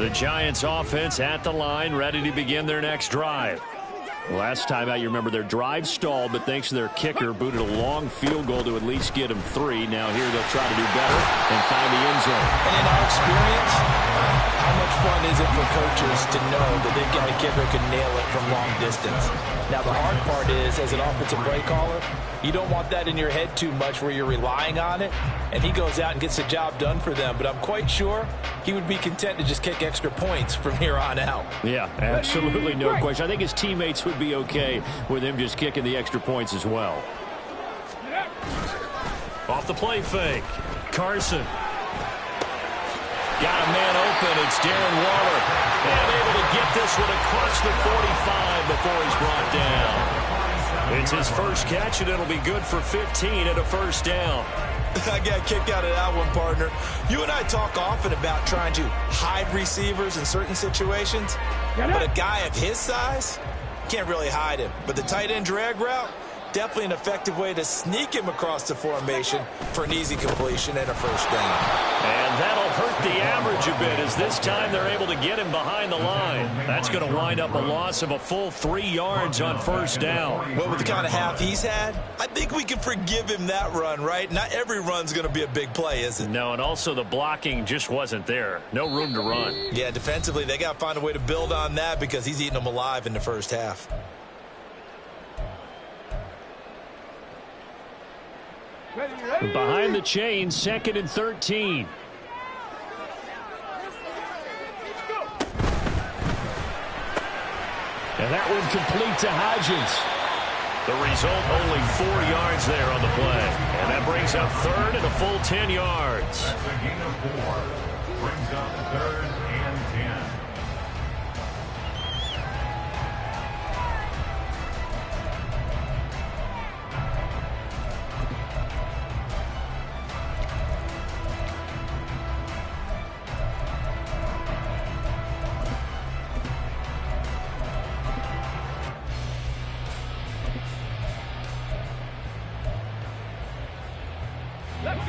The Giants offense at the line, ready to begin their next drive. Last time out, you remember their drive stalled, but thanks to their kicker, booted a long field goal to at least get them 3. Now here they'll try to do better and find the end zone. And in our experience, how much fun is it for coaches to know that they've got a kicker who can nail it from long distance? Now, the hard part is, as an offensive play caller, you don't want that in your head too much where you're relying on it, and he goes out and gets the job done for them. But I'm quite sure he would be content to just kick extra points from here on out. Yeah, absolutely no question. I think his teammates would be okay with him just kicking the extra points as well. Off the play fake. Carson. Got a man open. It's Darren Waller. And able to get this one across the 45 before he's brought down. It's his first catch, and it'll be good for 15 at a first down. I got a kick out of that one, partner. You and I talk often about trying to hide receivers in certain situations. But a guy of his size, can't really hide him. But the tight end drag route, definitely an effective way to sneak him across the formation for an easy completion and a first down. And that'll hurt the average a bit, as this time they're able to get him behind the line. That's going to wind up a loss of a full 3 yards on first down. Well, with the kind of half he's had, I think we can forgive him that run, right? Not every run's going to be a big play, is it? No, and also the blocking just wasn't there. No room to run. Yeah, defensively, they got to find a way to build on that because he's eating them alive in the first half. Behind the chains, 2nd and 13. And that one complete to Hodgins. The result, only 4 yards there on the play. And that brings up 3rd and a full 10 yards. That's a gain of 4. Brings up 3rd and 10.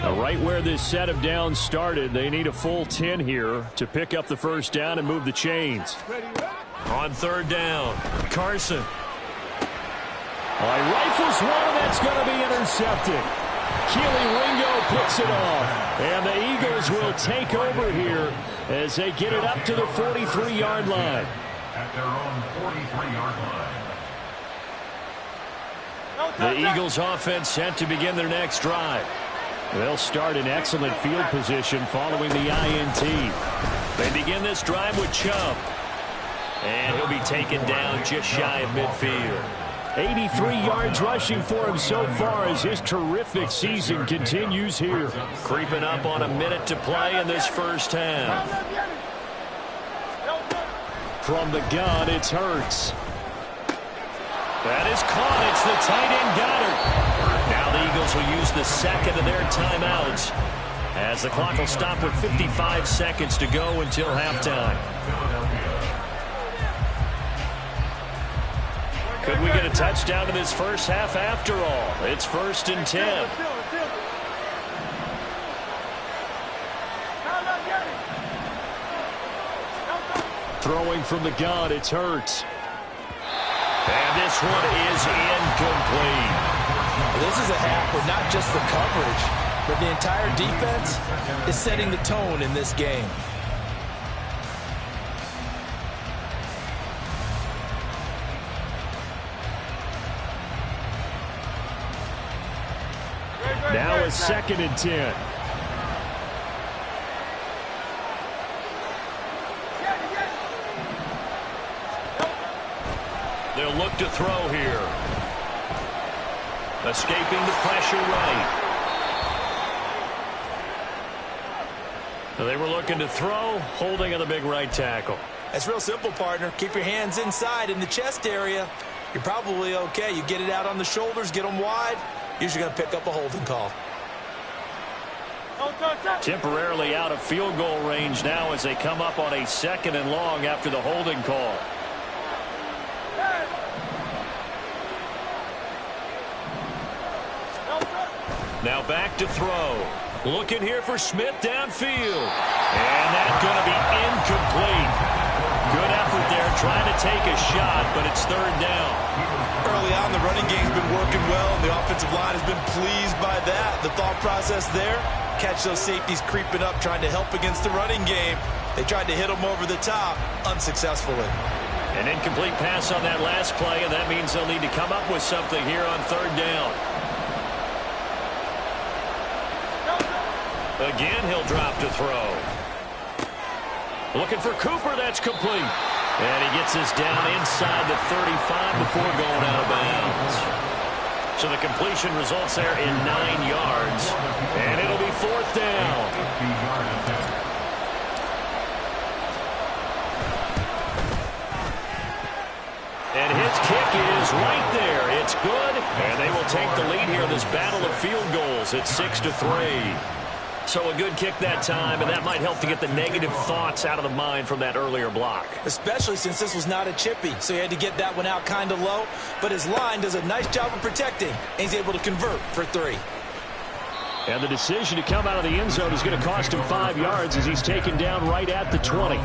Right where this set of downs started, they need a full 10 here to pick up the first down and move the chains. On 3rd down, Carson. Rifles one, that's going to be intercepted. Keely Ringo puts it off. And the Eagles will take over here as they get it up to the 43-yard line. At their own 43-yard line. The Eagles offense set to begin their next drive. They'll start in excellent field position following the INT. They begin this drive with Chubb. And he'll be taken down just shy of midfield. 83 yards rushing for him so far as his terrific season continues here. Creeping up on a minute to play in this first half. From the gun, it's Hurts. That is caught. It's the tight end Goddard. Now the Eagles will use the second of their timeouts as the clock will stop with 55 seconds to go until halftime. Could we get a touchdown in this first half after all? It's 1st and 10. Throwing from the gun, it's Hurts. And this one is incomplete. This is a half where not just the coverage, but the entire defense is setting the tone in this game. Now it's 2nd and 10. They'll look to throw here. Escaping the pressure right. They were looking to throw, holding on the big right tackle. It's real simple, partner. Keep your hands inside in the chest area. You're probably okay. You get it out on the shoulders, get them wide. Usually going to pick up a holding call. Temporarily out of field goal range now as they come up on a 2nd and long after the holding call. Now back to throw. Looking here for Smith downfield. And that's going to be incomplete. Good effort there trying to take a shot, but it's third down. Early on, the running game's been working well, and the offensive line has been pleased by that. The thought process there, catch those safeties creeping up, trying to help against the running game. They tried to hit them over the top, unsuccessfully. An incomplete pass on that last play, and that means they'll need to come up with something here on third down. Again, he'll drop to throw. Looking for Cooper, that's complete. And he gets this down inside the 35 before going out of bounds. So the completion results there in 9 yards. And it'll be fourth down. And his kick is right there. It's good. And they will take the lead here in this battle of field goals at 6-3. So a good kick that time, and that might help to get the negative thoughts out of the mind from that earlier block. Especially since this was not a chippy, so he had to get that one out kind of low. But his line does a nice job of protecting, and he's able to convert for 3. And the decision to come out of the end zone is going to cost him 5 yards as he's taken down right at the 20.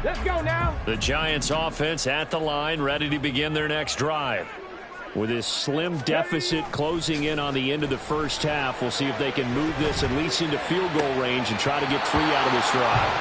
Let's go now. The Giants offense at the line, ready to begin their next drive. With this slim deficit closing in on the end of the first half, we'll see if they can move this at least into field goal range and try to get 3 out of this drive.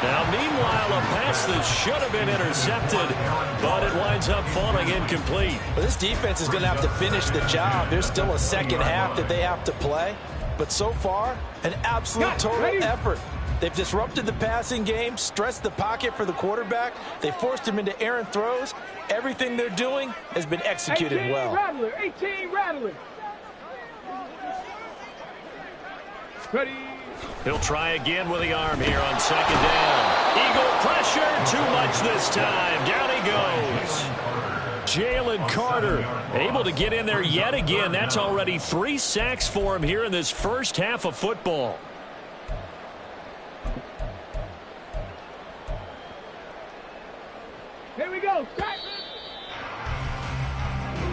Now, meanwhile, a pass that should have been intercepted, but it winds up falling incomplete. Well, this defense is going to have to finish the job. There's still a second half that they have to play. But so far, an absolute total effort. They've disrupted the passing game, stressed the pocket for the quarterback. They forced him into errant throws. Everything they're doing has been executed 18 well. Rattler, 18 Rattler. Ready. He'll try again with the arm here on second down. Eagle pressure, too much this time. Down he goes. Jalen Carter able to get in there yet again. That's already 3 sacks for him here in this first half of football. Here we go.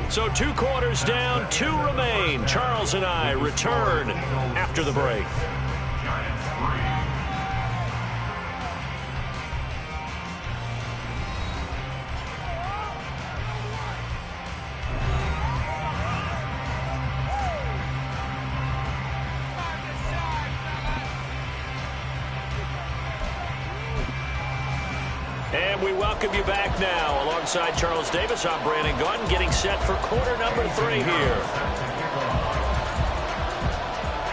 So 2 quarters down, 2 remain. Charles and I return after the break. And we welcome you back now. Alongside Charles Davis, I'm Brandon Gaudin, getting set for quarter number 3 here.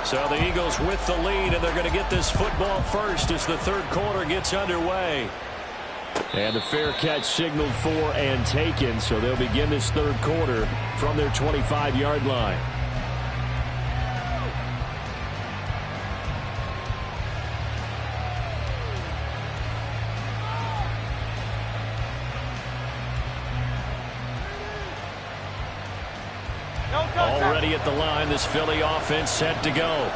So the Eagles with the lead, and they're going to get this football first as the third quarter gets underway. And the fair catch signaled for and taken, so they'll begin this third quarter from their 25-yard line. Already at the line, this Philly offense set to go.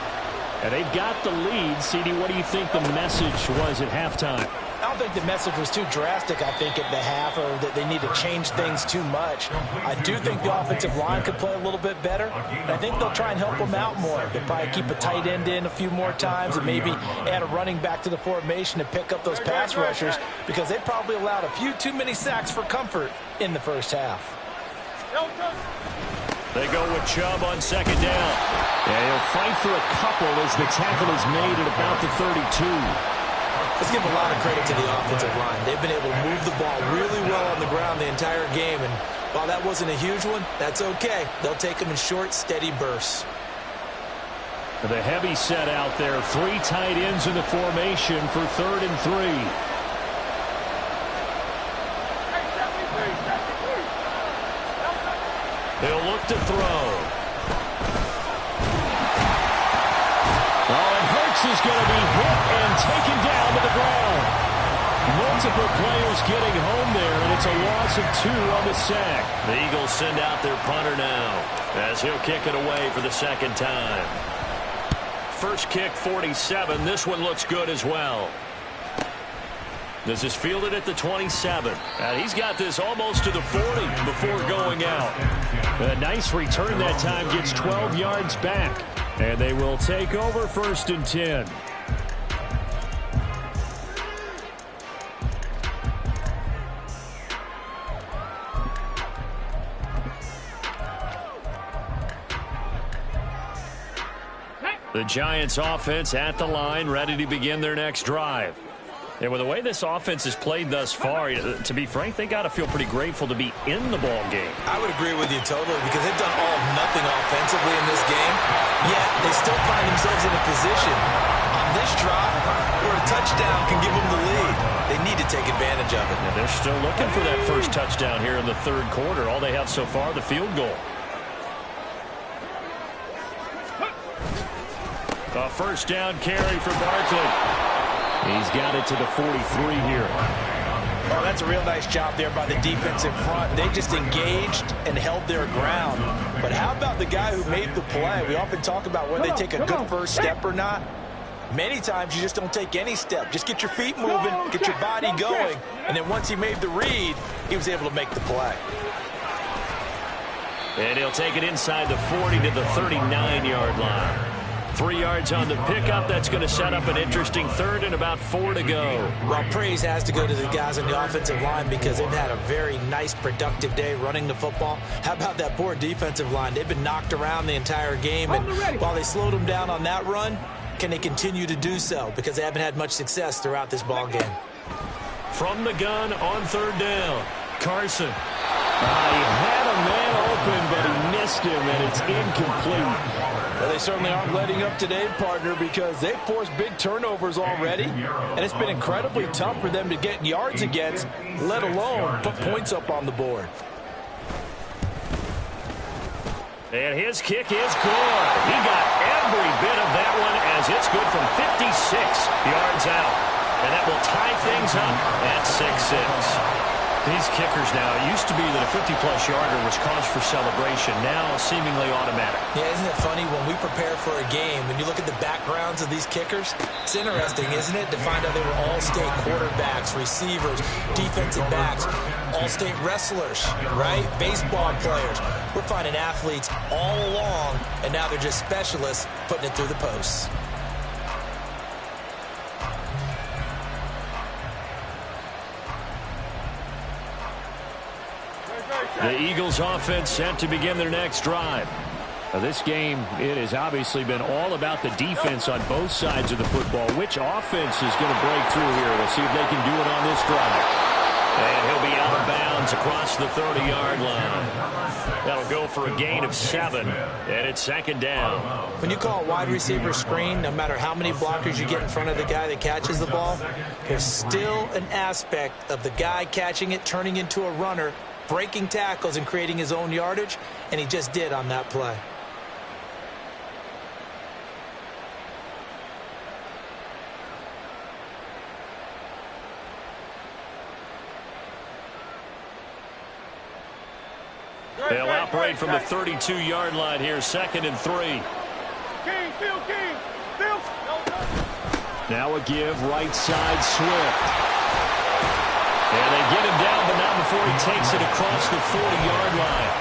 And they've got the lead. CD, what do you think the message was at halftime? I don't think the message was too drastic, I think, at the half, or that they need to change things too much. I do think the offensive line could play a little bit better, and I think they'll try and help them out more. They'll probably keep a tight end in a few more times and maybe add a running back to the formation to pick up those pass rushers, because they probably allowed a few too many sacks for comfort in the first half. They go with Chubb on second down. And he'll fight for a couple as the tackle is made at about the 32. Let's give a lot of credit to the offensive line. They've been able to move the ball really well on the ground the entire game. And while that wasn't a huge one, that's okay. They'll take them in short, steady bursts. The heavy set out there. 3 tight ends in the formation for 3rd and 3. He'll look to throw. Oh, and Hurts is going to be hit and taken down to the ground. Multiple players getting home there, and it's a loss of 2 on the sack. The Eagles send out their punter now as he'll kick it away for the second time. First kick, 47. This one looks good as well. This is fielded at the 27. And he's got this almost to the 40 before going out. A nice return that time, gets 12 yards back. And they will take over 1st and 10. The Giants offense at the line, ready to begin their next drive. And with the way this offense has played thus far, to be frank, they got to feel pretty grateful to be in the ball game. I would agree with you totally, because they've done all of nothing offensively in this game, yet they still find themselves in a position on this drive where a touchdown can give them the lead. They need to take advantage of it. And they're still looking for that first touchdown here in the 3rd quarter. All they have so far, the field goal. A first down carry for Barkley. He's got it to the 43 here. Oh, that's a real nice job there by the defensive front. They just engaged and held their ground. But how about the guy who made the play? We often talk about whether they take a good first step or not. Many times you just don't take any step. Just get your feet moving, get your body going, and then once he made the read, he was able to make the play. And he'll take it inside the 40 to the 39-yard line. 3 yards on the pickup. That's going to set up an interesting 3rd and about 4 to go. Well, praise has to go to the guys on the offensive line because they've had a very nice, productive day running the football. How about that poor defensive line? They've been knocked around the entire game, and while they slowed them down on that run, can they continue to do so? Because they haven't had much success throughout this ball game. From the gun on 3rd down, Carson. He had a man open, but he missed him, and it's incomplete. Well, they certainly aren't letting up today, partner, because they've forced big turnovers already, and it's been incredibly tough for them to get yards against, let alone put points up on the board. And his kick is good. He got every bit of that one as it's good from 56 yards out. And that will tie things up at 6-6. These kickers now, it used to be that a 50-plus yarder was cause for celebration. Now seemingly automatic. Yeah, isn't it funny when we prepare for a game, when you look at the backgrounds of these kickers, it's interesting, isn't it, to find out they were all-state quarterbacks, receivers, defensive backs, all-state wrestlers, right? Baseball players. We're finding athletes all along, and now they're just specialists putting it through the posts. The Eagles offense set to begin their next drive. Now, this game, it has obviously been all about the defense on both sides of the football. Which offense is going to break through here? We'll see if they can do it on this drive. And he'll be out of bounds across the 30-yard line. That'll go for a gain of 7, and it's 2nd down. When you call a wide receiver screen, no matter how many blockers you get in front of the guy that catches the ball, there's still an aspect of the guy catching it, turning into a runner, breaking tackles and creating his own yardage, and he just did on that play. They'll operate from the 32-yard line here, 2nd and 3. King, Phil. Now a give, right side, Swift. And they get him down, but not before he takes it across the 40-yard line.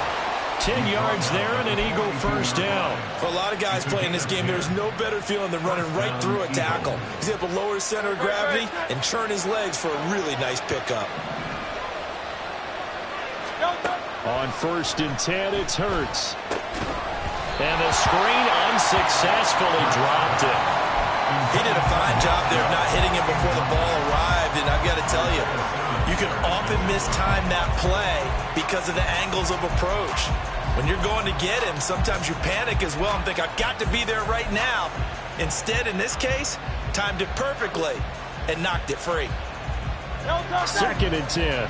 10 yards there and an Eagle first down. For a lot of guys playing this game, there's no better feeling than running right through a tackle. He's able to lower his center of gravity and turn his legs for a really nice pickup. On 1st and 10, it's Hurts. And the screen unsuccessfully dropped it. He did a fine job there of not hitting him before the ball arrived, and I've got to tell you, you can often mistime that play because of the angles of approach. When you're going to get him, sometimes you panic as well and think, I've got to be there right now. Instead, in this case, timed it perfectly and knocked it free. 2nd and 10.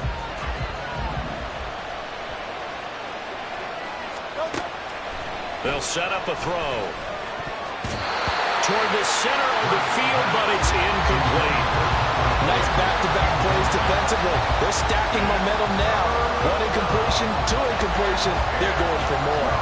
They'll set up a throw toward the center of the field, but it's incomplete. Nice back-to-back plays defensively. They're stacking momentum now. 1 incompletion, 2 incompletion. They're going for more.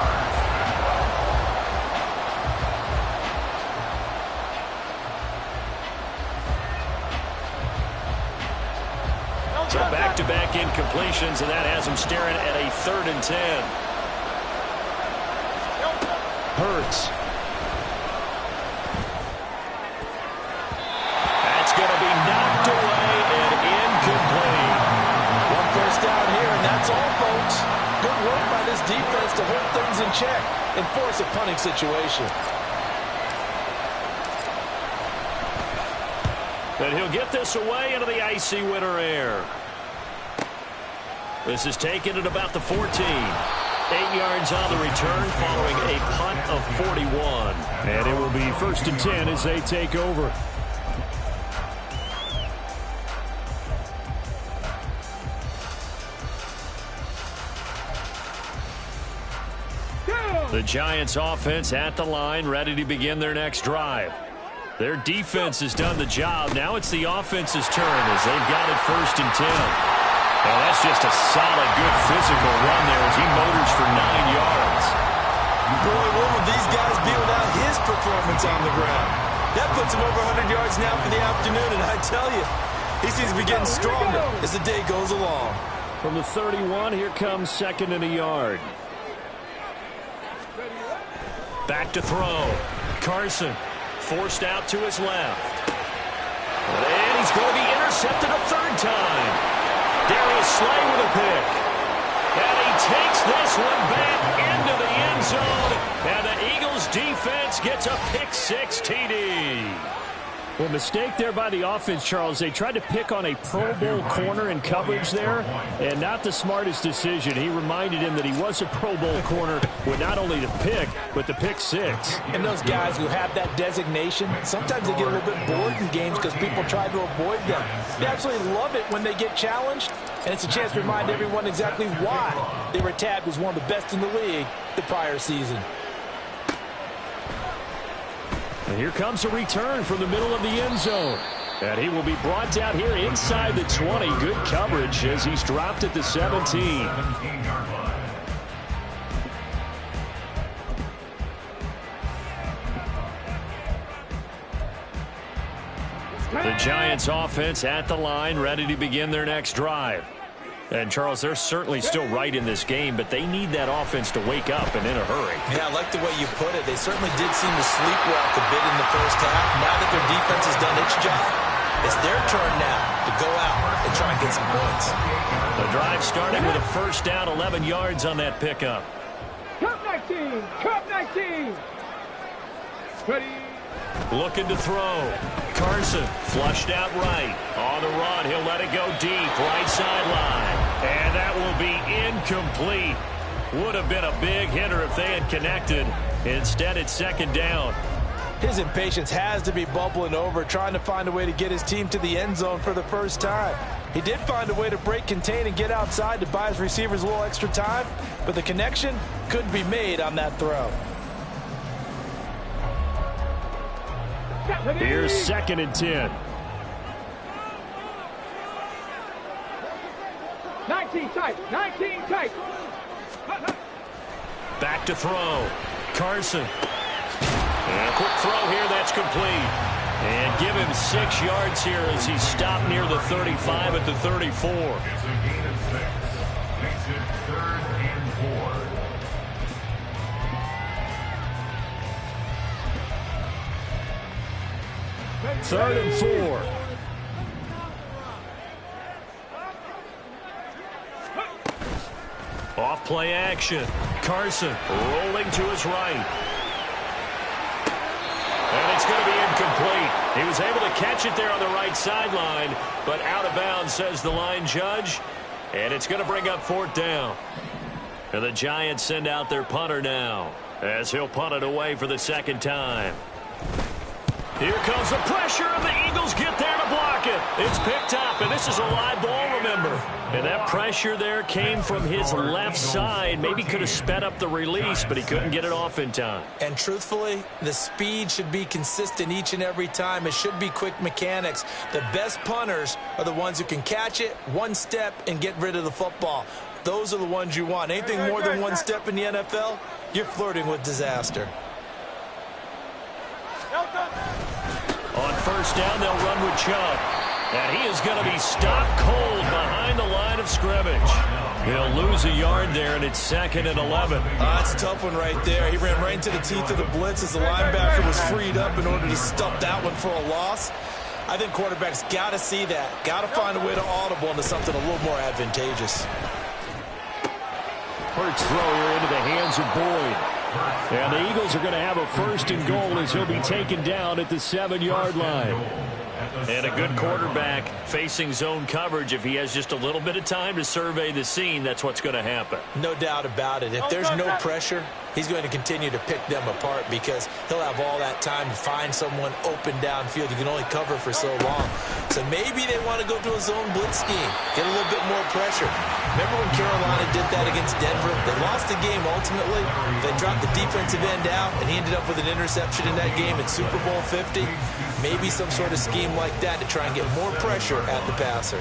So back-to-back incompletions, and that has him staring at a 3rd and 10. Hurts. That's going to be knocked away and incomplete. 1 first down here, and that's all, folks. Good work by this defense to hold things in check and force a punting situation. But he'll get this away into the icy winter air. This is taken at about the 14. 8 yards on the return following a punt of 41. And it will be 1st and 10 as they take over. The Giants offense at the line, ready to begin their next drive. Their defense has done the job. Now it's the offense's turn as they've got it 1st and 10. And that's just a solid, good physical run there as he motors for 9 yards. Boy, what would these guys be without his performance on the ground? That puts him over 100 yards now for the afternoon, and I tell you, he seems to be getting stronger as the day goes along. From the 31, here comes 2nd and a yard. Back to throw. Carson forced out to his left. And he's going to be intercepted a 3rd time. Darius Slay with a pick. And he takes this one back into the end zone. And the Eagles defense gets a pick-6 TD. Well, mistake there by the offense, Charles. They tried to pick on a Pro Bowl corner in coverage there, and not the smartest decision. He reminded him that he was a Pro Bowl corner with not only the pick, but the pick-6. And those guys who have that designation, sometimes they get a little bit bored in games because people try to avoid them. They absolutely love it when they get challenged, and it's a chance to remind everyone exactly why they were tabbed as one of the best in the league the prior season. And here comes a return from the middle of the end zone. And he will be brought down here inside the 20. Good coverage as he's dropped at the 17. The Giants offense at the line, ready to begin their next drive. And, Charles, they're certainly still right in this game, but they need that offense to wake up and in a hurry. Yeah, I like the way you put it. They certainly did seem to sleepwalk a bit in the first half. Now that their defense has done its job, it's their turn now to go out and try and get some points. The drive starting with a 1st down, 11 yards on that pickup. Cup 19! Cup 19! Ready? Looking to throw. Carson flushed out right. On the run, he'll let it go deep, right sideline. And that will be incomplete. Would have been a big hitter if they had connected. Instead, it's 2nd down. His impatience has to be bubbling over, trying to find a way to get his team to the end zone for the first time. He did find a way to break contain and get outside to buy his receivers a little extra time, but the connection couldn't be made on that throw. Here's 2nd and 10. 19 tight! 19 tight! Back to throw. Carson. And a quick throw here, that's complete. And give him 6 yards here as he stopped near the 35 at the 34. It's a gain of 6. Makes it 3rd and 4. Third and 4. Off play action. Carson rolling to his right. And it's going to be incomplete. He was able to catch it there on the right sideline, but out of bounds, says the line judge. And it's going to bring up 4th down. And the Giants send out their punter now, as he'll punt it away for the 2nd time. Here comes the pressure, and the Eagles get there to block it. It's picked up, and this is a live ball, remember. And that pressure there came from his left side. Maybe could have sped up the release, but he couldn't get it off in time. And truthfully, the speed should be consistent each and every time. It should be quick mechanics. The best punters are the ones who can catch it, one step, and get rid of the football. Those are the ones you want. Anything more than one step in the NFL, you're flirting with disaster. On first down, they'll run with Chubb. And he is going to be stopped cold behind the line of scrimmage. He'll lose a yard there, and it's 2nd and 11. That's a tough one right there. He ran right into the teeth of the blitz as the linebacker was freed up in order to stop that one for a loss. I think quarterbacks got to see that. Got to find a way to audible into something a little more advantageous. Hurts throw here into the hands of Boyd. And the Eagles are going to have a 1st and goal as he'll be taken down at the 7-yard line. And a good quarterback facing zone coverage. If he has just a little bit of time to survey the scene, that's what's going to happen. No doubt about it. If there's no pressure, he's going to continue to pick them apart because he'll have all that time to find someone open downfield. You can only cover for so long. So maybe they want to go to a zone blitz scheme, get a little bit more pressure. Remember when Carolina did that against Denver? They lost the game ultimately. They dropped the defensive end out, and he ended up with an interception in that game at Super Bowl 50. Maybe some sort of scheme like that to try and get more pressure at the passer.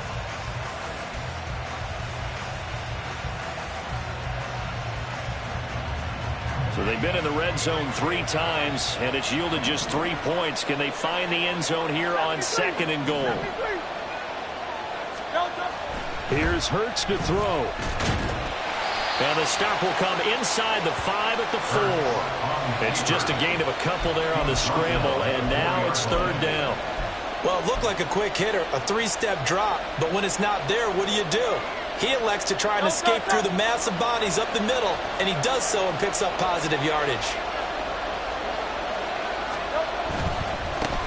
So they've been in the red zone 3 times, and it's yielded just 3 points. Can they find the end zone here on 2nd and goal? Here's Hurts to throw. And the stop will come inside the 5 at the 4. It's just a gain of a couple there on the scramble, and now it's 3rd down. Well, it looked like a quick hitter, a 3-step drop, but when it's not there, what do? He elects to try and escape through the mass of bodies up the middle, and he does so and picks up positive yardage.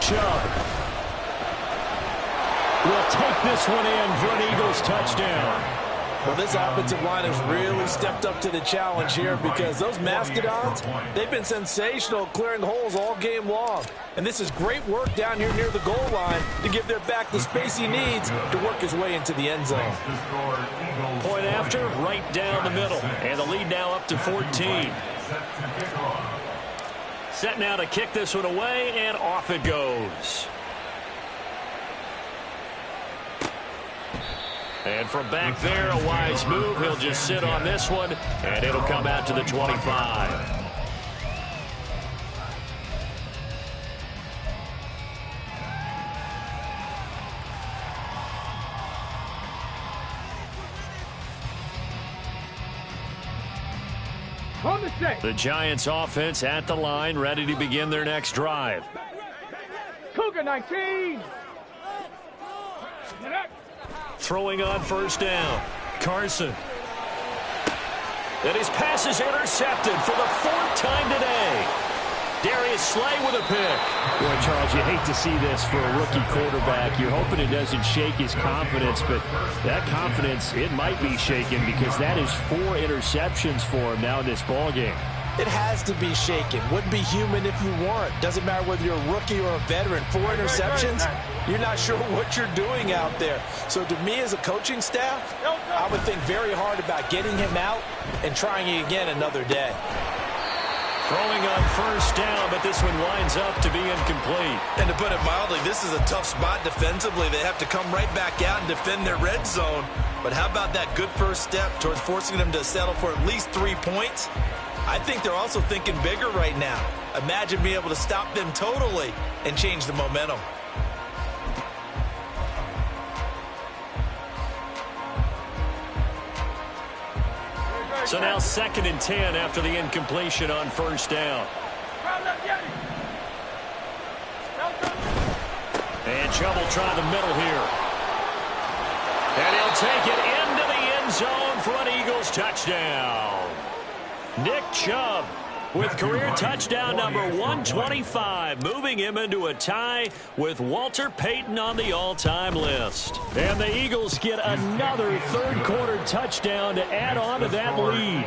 Chubb will take this one in for an Eagles touchdown. Well, this offensive line has really stepped up to the challenge here because those Mastodons, they've been sensational clearing holes all game long. And this is great work down here near the goal line to give their back the space he needs to work his way into the end zone. Point after, right down the middle. And the lead now up to 14. Set now to kick this one away, and off it goes. And from back there, a wise move. He'll just sit on this one, and it'll come out to the 25. The Giants offense at the line, ready to begin their next drive. Cougar 19. Throwing on first down. Carson. And his pass is intercepted for the 4th time today. Darius Slay with a pick. Boy, Charles, you hate to see this for a rookie quarterback. You're hoping it doesn't shake his confidence, but that confidence, it might be shaken because that is 4 interceptions for him now in this ballgame. It has to be shaken. Wouldn't be human if you weren't. Doesn't matter whether you're a rookie or a veteran. 4 interceptions, you're not sure what you're doing out there. So to me as a coaching staff, I would think very hard about getting him out and trying it again another day. Throwing on first down, but this one winds up to be incomplete. And to put it mildly, this is a tough spot defensively. They have to come right back out and defend their red zone. But how about that good first step towards forcing them to settle for at least 3 points? I think they're also thinking bigger right now. Imagine being able to stop them totally and change the momentum. So now 2nd and 10 after the incompletion on first down. And Chubb will try the middle here. And he'll take it into the end zone for an Eagles touchdown. Nick Chubb with career touchdown number 125, moving him into a tie with Walter Payton on the all-time list. And the Eagles get another 3rd quarter touchdown to add on to that lead.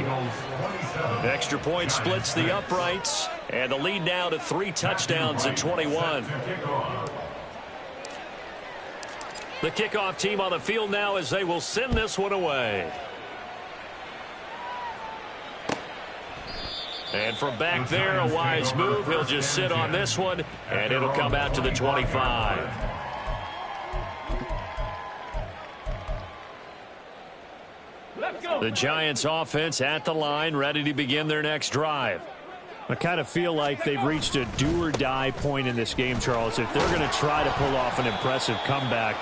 Extra point splits the uprights, And the lead now to 3 touchdowns at 21. The kickoff team on the field now as they will send this one away. And from back there, a wise move. He'll just sit on this one, and it'll come out to the 25. The Giants offense at the line, ready to begin their next drive. I kind of feel like they've reached a do-or-die point in this game, Charles. If they're going to try to pull off an impressive comeback,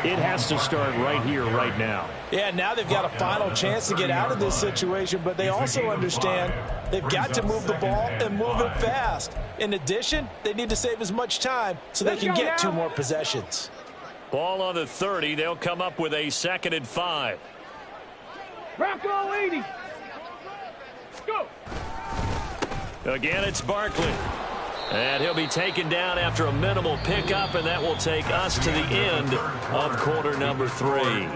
it has to start right here, right now. Yeah, now they've got a final chance to get out of this situation, but they also understand they've got to move the ball and move it fast. In addition, they need to save as much time so they can get 2 more possessions. Ball on the 30. They'll come up with a 2nd and 5. Bronco 80. Go. Again, it's Barkley. And he'll be taken down after a minimal pickup, and that will take us to the end of quarter number 3.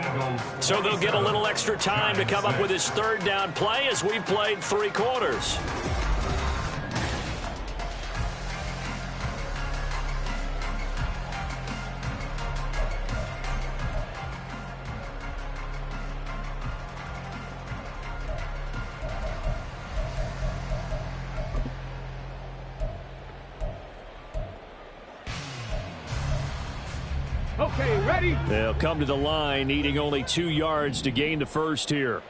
So they'll get a little extra time to come up with his 3rd down play as we've played 3 quarters. Okay, ready? They'll come to the line, needing only 2 yards to gain the first here.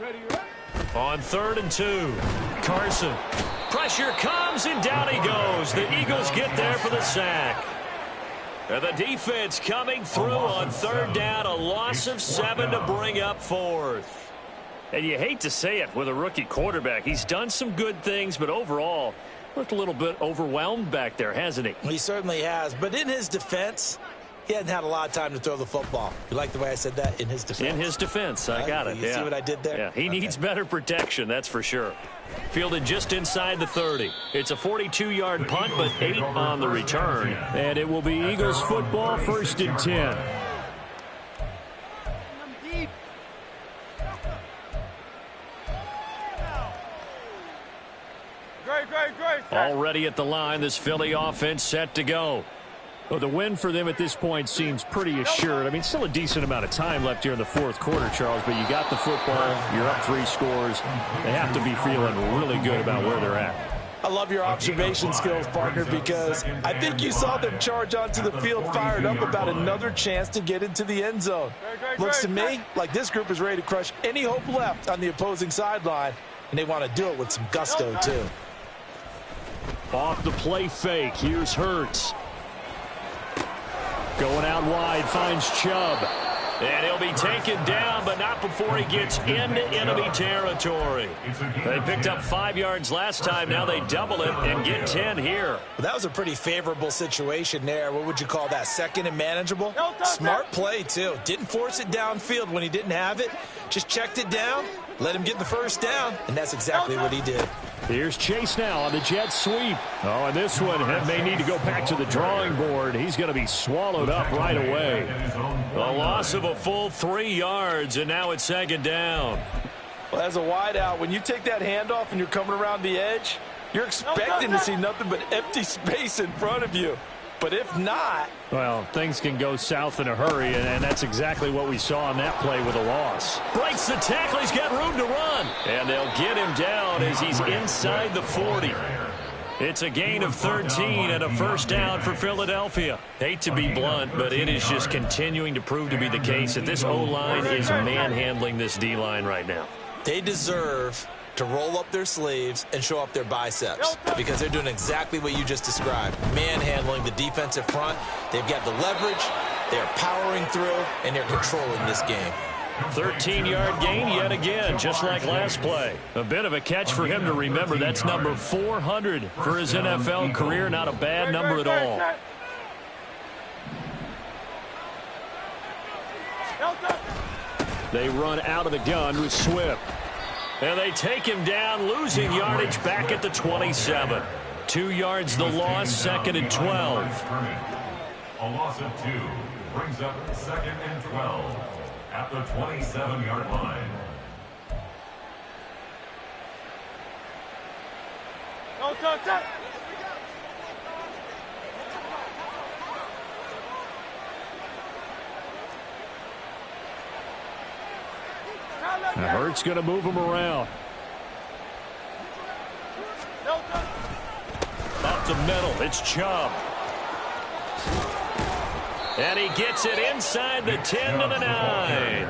Ready, ready. On 3rd and 2, Carson. Pressure comes, and down he goes. The Eagles get there for the sack. And the defense coming through on 3rd down, a loss of 7 to bring up 4th. And you hate to say it with a rookie quarterback. He's done some good things, but overall, looked a little bit overwhelmed back there, hasn't he? He certainly has, but in his defense, he hadn't had a lot of time to throw the football. You like the way I said that? In his defense? In his defense, I got it. You see what I did there? Yeah, he needs better protection, that's for sure. Fielded just inside the 30. It's a 42-yard punt, but 8 on the return. And it will be Eagles football, 1st and 10. Already at the line, this Philly offense set to go. Well, the win for them at this point seems pretty assured. I mean, still a decent amount of time left here in the 4th quarter, Charles, but you got the football, you're up 3 scores. They have to be feeling really good about where they're at. I love your observation skills, partner, because I think you saw them charge onto the field fired up about another chance to get into the end zone. Looks to me like this group is ready to crush any hope left on the opposing sideline, and they want to do it with some gusto, too. Off the play fake, here's Hurts. Going out wide, finds Chubb. And he'll be taken down, but not before he gets into enemy territory. They picked up 5 yards last time. Now they double it and get 10 here. Well, that was a pretty favorable situation there. What would you call that? 2nd and manageable? Smart play, too. Didn't force it downfield when he didn't have it. Just checked it down, let him get the 1st down, and that's exactly what he did. Here's Chase now on the jet sweep. Oh, and this one may need to go back to the drawing board. He's going to be swallowed up right away. A loss of a full 3 yards, and now it's 2nd down. Well, as a wideout, when you take that handoff and you're coming around the edge, you're expecting to see nothing but empty space in front of you. But if not... Well, things can go south in a hurry, and that's exactly what we saw on that play with a loss. Breaks the tackle. He's got room to run. And they'll get him down as he's inside the 40. It's a gain of 13 and a 1st down for Philadelphia. Hate to be blunt, but it is just continuing to prove to be the case that this O-line is manhandling this D-line right now. They deserve to roll up their sleeves and show up their biceps because they're doing exactly what you just described. Manhandling the defensive front. They've got the leverage, they're powering through, and they're controlling this game. 13-yard gain yet again, just like last play. A bit of a catch for him to remember. That's number 400 for his NFL career. Not a bad number at all. They run out of the gun with Swift. And they take him down, losing yardage back at the 27. 2 yards the loss, 2nd and 12. A loss of 2 brings up 2nd and 12 at the 27-yard line. Hurt's going to move him around. Up the middle, it's Chubb. And he gets it inside the 10 to the 9.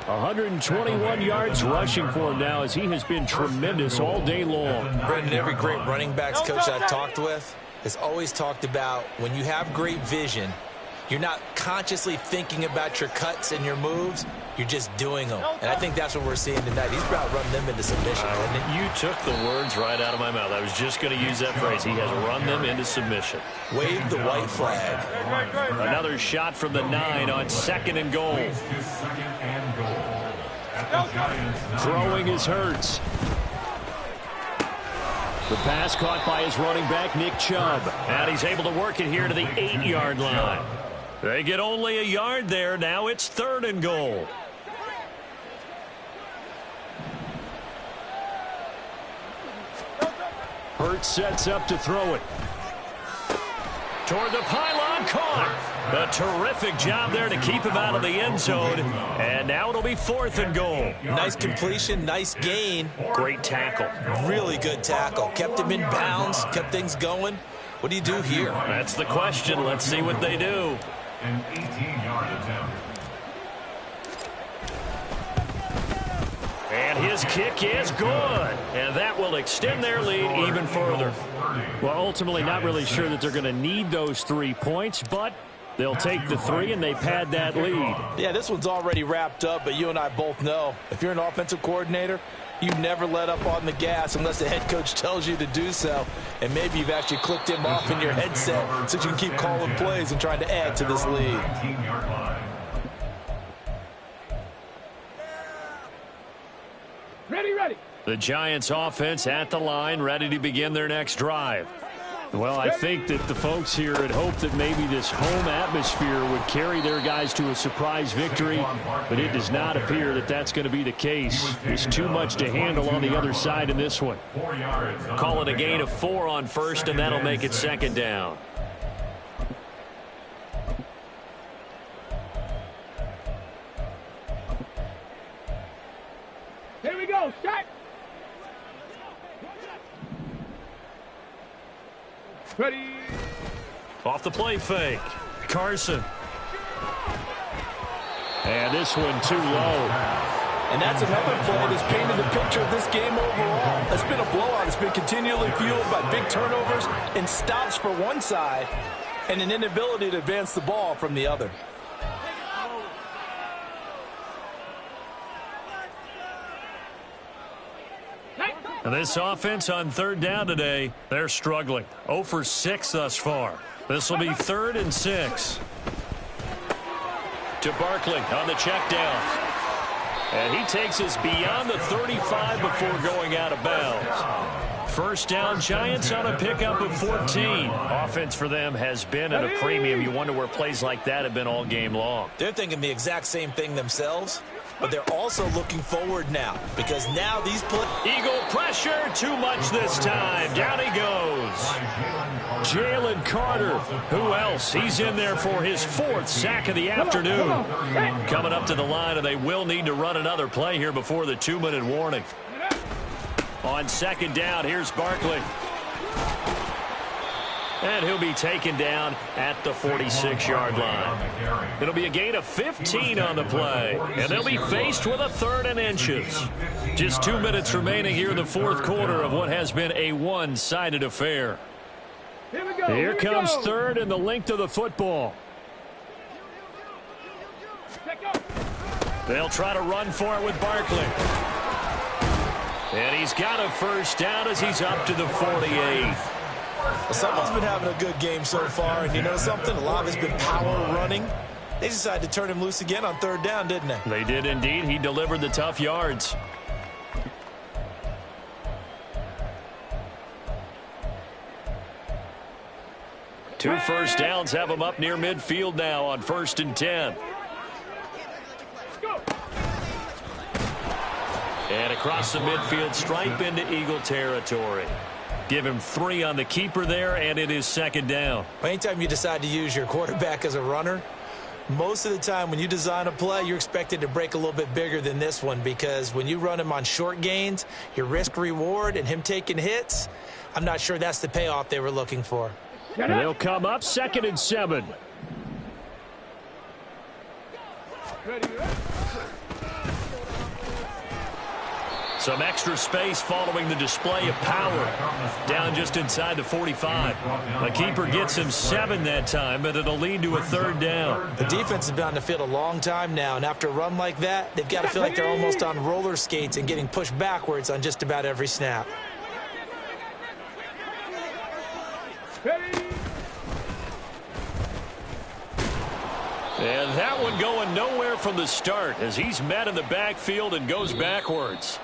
121 yards rushing for him now as he has been tremendous all day long. Brendan, every great running backs coach I've talked with has always talked about when you have great vision, you're not consciously thinking about your cuts and your moves. You're just doing them. And I think that's what we're seeing tonight. He's about running them into submission. You took the words right out of my mouth. I was just going to use that phrase. He has run them into submission. Wave the white flag. Another shot from the 9 on 2nd and goal. Throwing is Hurts. The pass caught by his running back, Nick Chubb. And he's able to work it here to the 8-yard line. They get only a yard there. Now it's 3rd and goal. Hurts sets up to throw it. Toward the pylon, caught. A terrific job there to keep him out of the end zone. And now it'll be 4th and goal. Nice completion, nice gain. Great tackle. Really good tackle. Kept him in bounds, kept things going. What do you do here? That's the question. Let's see what they do. An 18-yard attempt. And his kick is good. And that will extend their lead even further. Well, ultimately not really sure that they're going to need those 3 points, but they'll take the 3 and they pad that lead. Yeah, this one's already wrapped up, but you and I both know if you're an offensive coordinator, you never let up on the gas unless the head coach tells you to do so. And maybe you've actually clicked him off in your headset so you can keep calling plays and trying to add to this lead. 19-yard line. Ready. The Giants offense at the line, ready to begin their next drive. Well, I think that the folks here had hoped that maybe this home atmosphere would carry their guys to a surprise victory, but it does not appear that that's going to be the case. There's too much to handle on the other side in this one. 4 yards. Call it a gain of 4 on 1st, and that'll make it 2nd down. Here we go. Shot. Ready. Off the play fake. Carson. And this one too low. And that's another play that's painted the picture of this game overall. It's been a blowout. It's been continually fueled by big turnovers and stops for one side and an inability to advance the ball from the other. And this offense on 3rd down today, they're struggling. 0 for 6 thus far. This will be 3rd and 6. To Barkley on the check down. And he takes us beyond the 35 before going out of bounds. 1st down, Giants on a pickup of 14. Offense for them has been at a premium. You wonder where plays like that have been all game long. They're thinking the exact same thing themselves, but they're also looking forward now because now these Eagle pressure, too much this time. Down he goes. Jalen Carter. Who else? He's in there for his 4th sack of the afternoon. Coming up to the line, and they will need to run another play here before the 2-minute warning. On 2nd down, here's Barkley. And he'll be taken down at the 46-yard line. It'll be a gain of 15 on the play. And they'll be faced with a 3rd and inches. Just 2 minutes remaining here in the 4th quarter of what has been a one-sided affair. Here we go. Here comes 3rd and the length of the football. They'll try to run for it with Barkley. And he's got a 1st down as he's up to the 48. Well, someone's been having a good game so far, and you know something? A lot of it's been power running. They decided to turn him loose again on 3rd down, didn't they? They did indeed. He delivered the tough yards. Two 1st downs have him up near midfield now on 1st and 10. And across the midfield stripe into Eagle territory. Give him 3 on the keeper there, and it is second down. Anytime you decide to use your quarterback as a runner, most of the time when you design a play, you're expected to break a little bit bigger than this one, because when you run him on short gains, your risk-reward and him taking hits, I'm not sure that's the payoff they were looking for. They'll come up 2nd and 7. Ready, ready. Some extra space following the display of power. Down just inside the 45. The keeper gets him 7 that time, but it'll lead to a 3rd down. The defense has been on the field a long time now, and after a run like that, they've got to feel like they're almost on roller skates and getting pushed backwards on just about every snap. Ready. And that one going nowhere from the start as he's met in the backfield and goes backwards.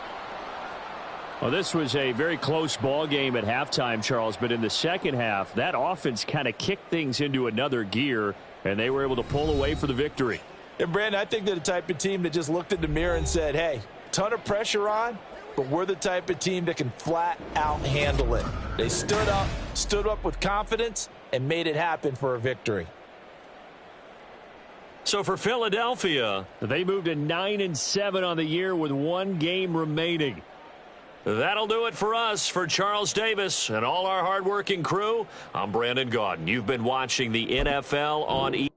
Well, this was a very close ball game at halftime, Charles, but in the second half, that offense kind of kicked things into another gear, and they were able to pull away for the victory. And, Brandon, I think they're the type of team that just looked in the mirror and said, hey, ton of pressure on, but we're the type of team that can flat out handle it. They stood up with confidence, and made it happen for a victory. So for Philadelphia, They moved to 9-7 on the year with 1 game remaining. that'll do it for us. For Charles Davis and all our hardworking crew, I'm Brandon Gaudin. You've been watching the NFL on